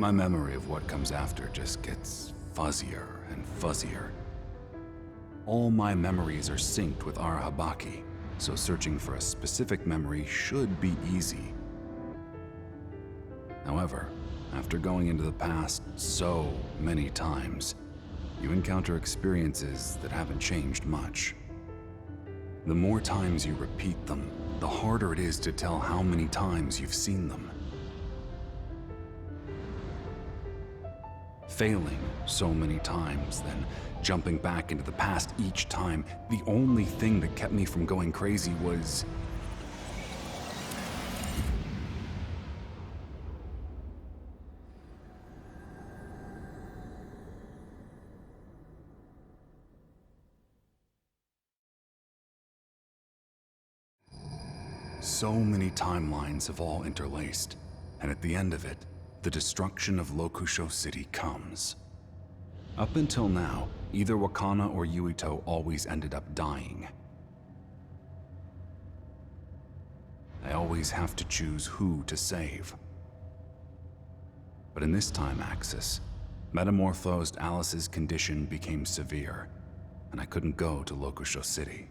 My memory of what comes after just gets fuzzier and fuzzier. All my memories are synced with Arahabaki, so searching for a specific memory should be easy. However, after going into the past so many times, you encounter experiences that haven't changed much. The more times you repeat them, the harder it is to tell how many times you've seen them. Failing so many times, then jumping back into the past each time, the only thing that kept me from going crazy was so many timelines have all interlaced, and at the end of it, the destruction of Lokusho City comes. Up until now, either Wakana or Yuito always ended up dying. I always have to choose who to save. But in this time axis, metamorphosed Alice's condition became severe, and I couldn't go to Lokusho City.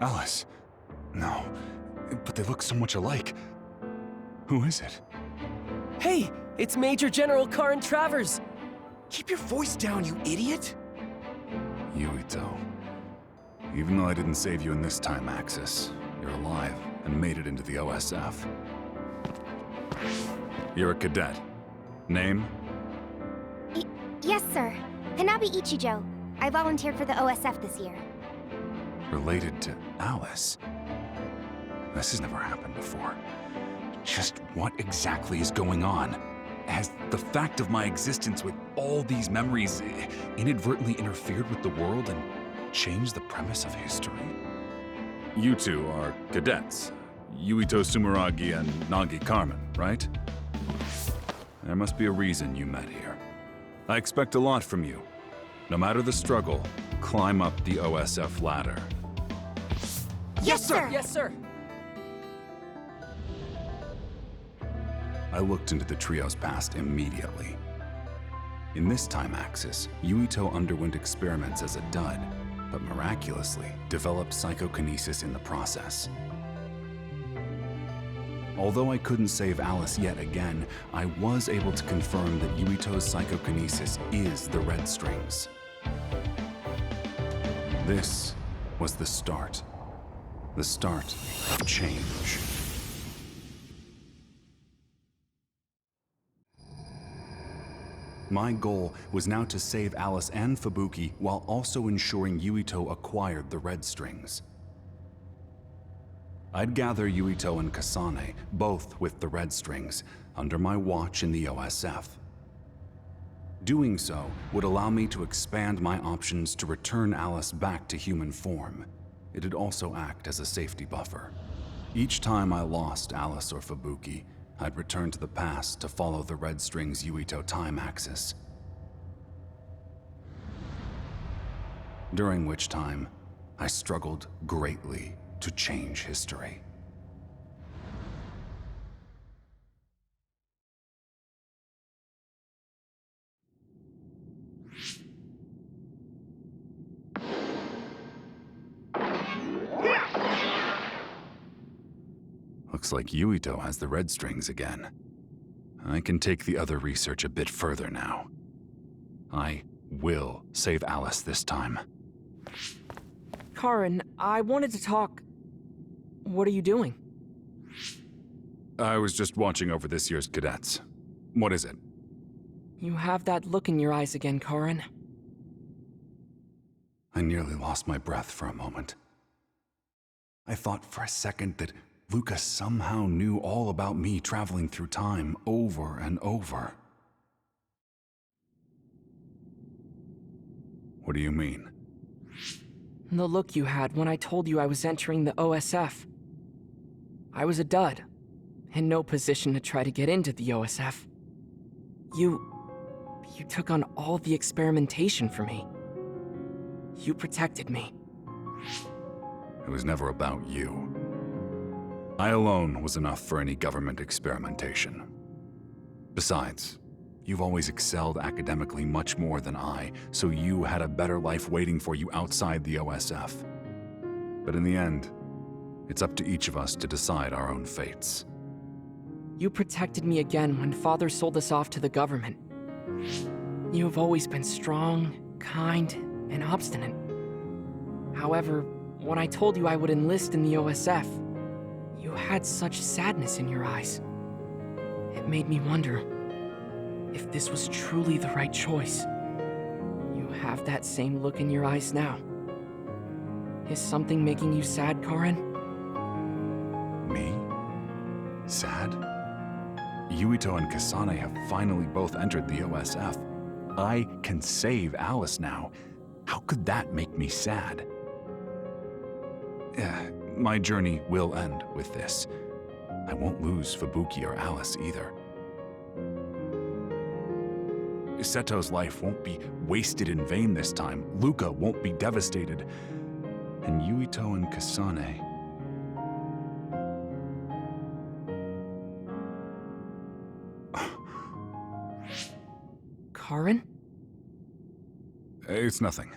Alice? No, but they look so much alike. Who is it? Hey, it's Major General Karin Travers! Keep your voice down, you idiot! Yuito. Even though I didn't save you in this time axis, you're alive and made it into the OSF. You're a cadet. Name? Yes, sir. Hanabi Ichijo. I volunteered for the OSF this year. Related to Alice? This has never happened before. Just what exactly is going on? Has the fact of my existence with all these memories inadvertently interfered with the world and changed the premise of history? You two are cadets. Yuito Sumeragi and Nagi Carmen, right? There must be a reason you met here. I expect a lot from you. No matter the struggle, climb up the OSF ladder. Yes, sir! Yes, sir! I looked into the trio's past immediately. In this time axis, Yuito underwent experiments as a dud, but miraculously developed psychokinesis in the process. Although I couldn't save Alice yet again, I was able to confirm that Yuito's psychokinesis is the red strings. This was the start. The start of change. My goal was now to save Alice and Fubuki while also ensuring Yuito acquired the red strings. I'd gather Yuito and Kasane, both with the red strings, under my watch in the OSF. Doing so would allow me to expand my options to return Alice back to human form. It'd also act as a safety buffer. Each time I lost Alice or Fubuki, I'd return to the past to follow the red strings Yuito time axis. During which time, I struggled greatly to change history. Looks like Yuito has the red strings again. I can take the other research a bit further now. I will save Alice this time. Karin, I wanted to talk. What are you doing? I was just watching over this year's cadets. What is it? You have that look in your eyes again, Karin. I nearly lost my breath for a moment. I thought for a second that Luca somehow knew all about me traveling through time over and over. What do you mean? The look you had when I told you I was entering the OSF. I was a dud, in no position to try to get into the OSF. You took on all the experimentation for me. You protected me. It was never about you. I alone was enough for any government experimentation. Besides, you've always excelled academically much more than I, so you had a better life waiting for you outside the OSF. But in the end, it's up to each of us to decide our own fates. You protected me again when Father sold us off to the government. You have always been strong, kind, and obstinate. However, when I told you I would enlist in the OSF, you had such sadness in your eyes. It made me wonder if this was truly the right choice. You have that same look in your eyes now. Is something making you sad, Karin? Me? Sad? Yuito and Kasane have finally both entered the OSF. I can save Alice now. How could that make me sad? My journey will end with this. I won't lose Fubuki or Alice either. Seto's life won't be wasted in vain this time. Luca won't be devastated. And Yuito and Kasane... Karin? It's nothing.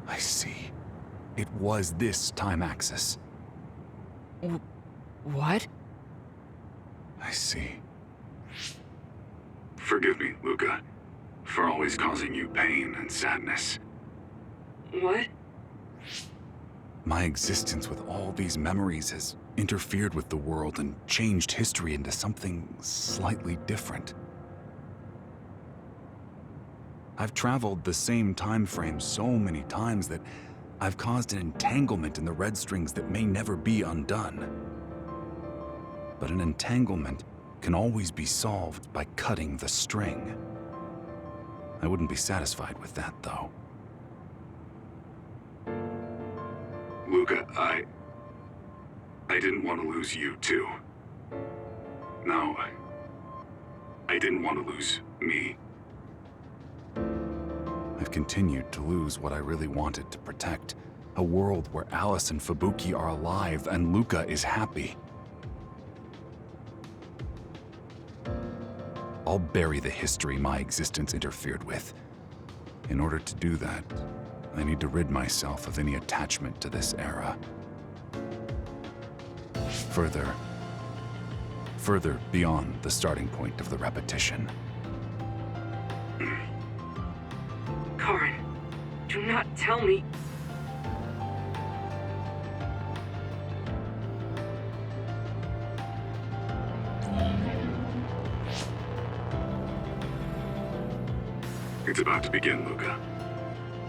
I see. It was this time axis. What? I see. Forgive me, Luca, for always causing you pain and sadness. What? My existence with all these memories has interfered with the world and changed history into something slightly different. I've traveled the same time frame so many times that I've caused an entanglement in the red strings that may never be undone. But an entanglement can always be solved by cutting the string. I wouldn't be satisfied with that, though. Luca, I didn't want to lose you, too. No, I didn't want to lose me. I've continued to lose what I really wanted to protect. A world where Alice and Fubuki are alive and Luca is happy. I'll bury the history my existence interfered with. In order to do that, I need to rid myself of any attachment to this era. Further beyond the starting point of the repetition. Karin, do not tell me. It's about to begin, Luca.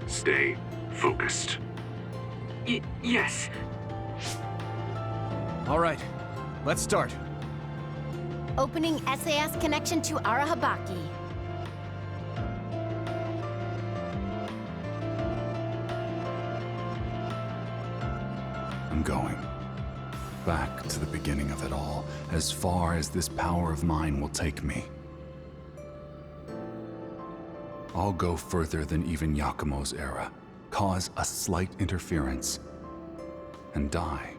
Stay focused. Yes. All right, let's start. Opening SAS connection to Arahabaki. I'm going back to the beginning of it all, as far as this power of mine will take me. I'll go further than even Yakumo's era, cause a slight interference, and die.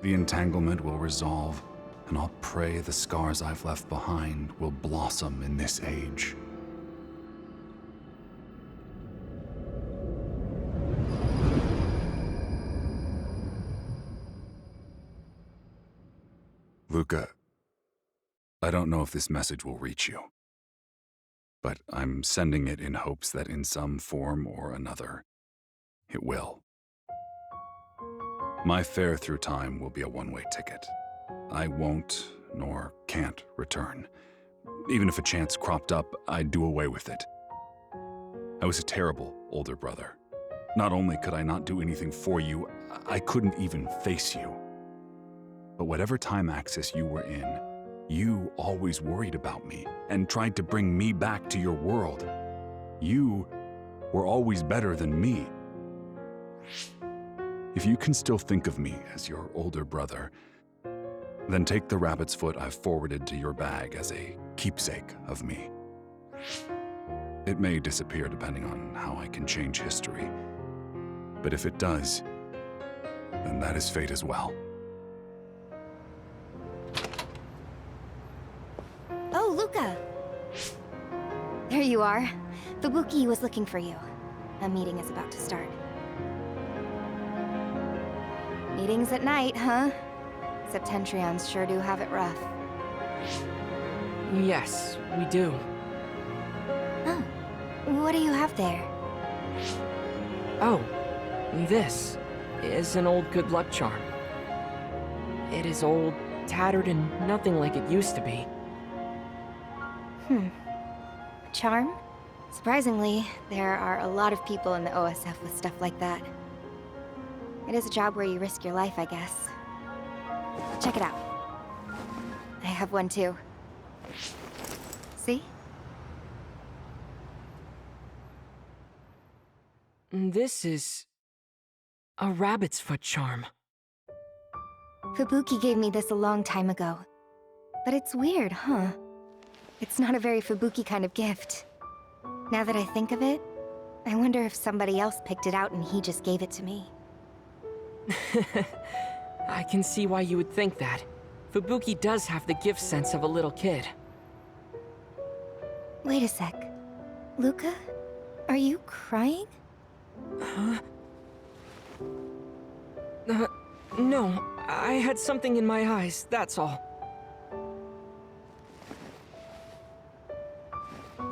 The entanglement will resolve, and I'll pray the scars I've left behind will blossom in this age. Luca, I don't know if this message will reach you, but I'm sending it in hopes that in some form or another, it will. My fare through time will be a one-way ticket. I won't, nor can't, return. Even if a chance cropped up, I'd do away with it. I was a terrible older brother. Not only could I not do anything for you, I couldn't even face you. But whatever time axis you were in, you always worried about me and tried to bring me back to your world. You were always better than me. If you can still think of me as your older brother, then take the rabbit's foot I've forwarded to your bag as a keepsake of me. It may disappear depending on how I can change history, but if it does, then that is fate as well. Oh, Luca! There you are. Fubuki was looking for you. A meeting is about to start. Meetings at night, huh? Septentrions sure do have it rough. Yes, we do. Oh, what do you have there? Oh, this is an old good luck charm. It is old, tattered, and nothing like it used to be. A charm? Surprisingly, there are a lot of people in the OSF with stuff like that. It is a job where you risk your life, I guess. Check it out. I have one too. See? This is a rabbit's foot charm. Fubuki gave me this a long time ago. But it's weird, huh? It's not a very Fubuki kind of gift. Now that I think of it, I wonder if somebody else picked it out and he just gave it to me. I can see why you would think that. Fubuki does have the gift sense of a little kid. Wait a sec. Luca? Are you crying? Huh? No. I had something in my eyes, that's all.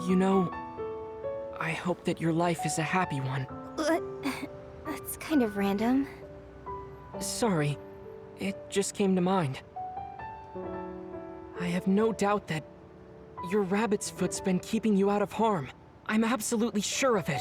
You know, I hope that your life is a happy one. What? That's kind of random. Sorry, it just came to mind. I have no doubt that your rabbit's foot's been keeping you out of harm. I'm absolutely sure of it.